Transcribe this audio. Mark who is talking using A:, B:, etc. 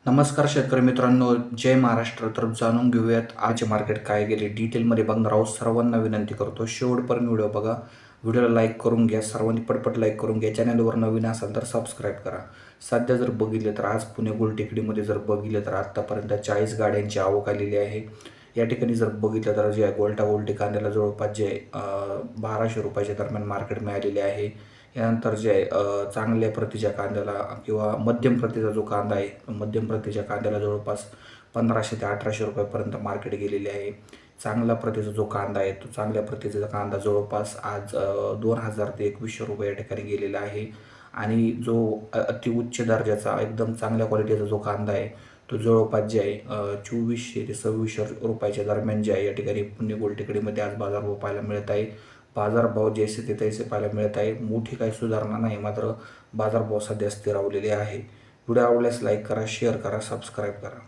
A: नमस्कार शेतकरी मित्रांनो, जय महाराष्ट्र. तर जाणून घेऊयात आजचे मार्केट काय गेले डिटेलमध्ये बघणार आहोत. सर्वांना विनंती करतो शेवटपर्यंत व्हिडिओ बघा. व्हिडिओला लाईक करून घ्या, सर्वांनी पटपट लाईक करून घ्या. चॅनलवर नवीन असाल तर सबस्क्राईब करा. सध्या जर बघितलं तर आज पुणे गुलटेकडीमध्ये जर बघितलं तर आत्तापर्यंत 40 गाड्यांची आवक आलेली आहे. या ठिकाणी जर बघितलं तर जे गोल्टा कांद्याला जवळपास जे 1200 रुपयाच्या दरम्यान मार्केट मिळालेले आहे. यानंतर जे चांगल्या प्रतीच्या कांद्याला किंवा मध्यम प्रतीचा जो कांदा आहे, मध्यम प्रतीच्या कांद्याला जवळपास 1500 ते 1800 रुपयापर्यंत मार्केट गेलेले आहे. चांगल्या प्रतीचा जो कांदा आहे, तो चांगल्या प्रतीचा कांदा जवळपास आज 2000 ते 2100 रुपये या ठिकाणी गेलेला आहे. आणि जो अतिउच्च दर्जाचा एकदम चांगल्या क्वालिटीचा जो कांदा आहे, तो जवळपास जे आहे 2400 ते 2600 रुपयाच्या दरम्यान जे आहे या ठिकाणी पुणे गोलटेकडीमध्ये आज बाजारभाव पाहायला मिळत आहे. बाजारभाव जैसे ते तैसे पाहायला मिळत आहे. मोठी काही सुधारणा नाही, मात्र बाजारभाव सध्या स्थिरावलेले आहे. व्हिडिओ आवडल्यास लाईक करा, शेअर करा, सबस्क्राईब करा.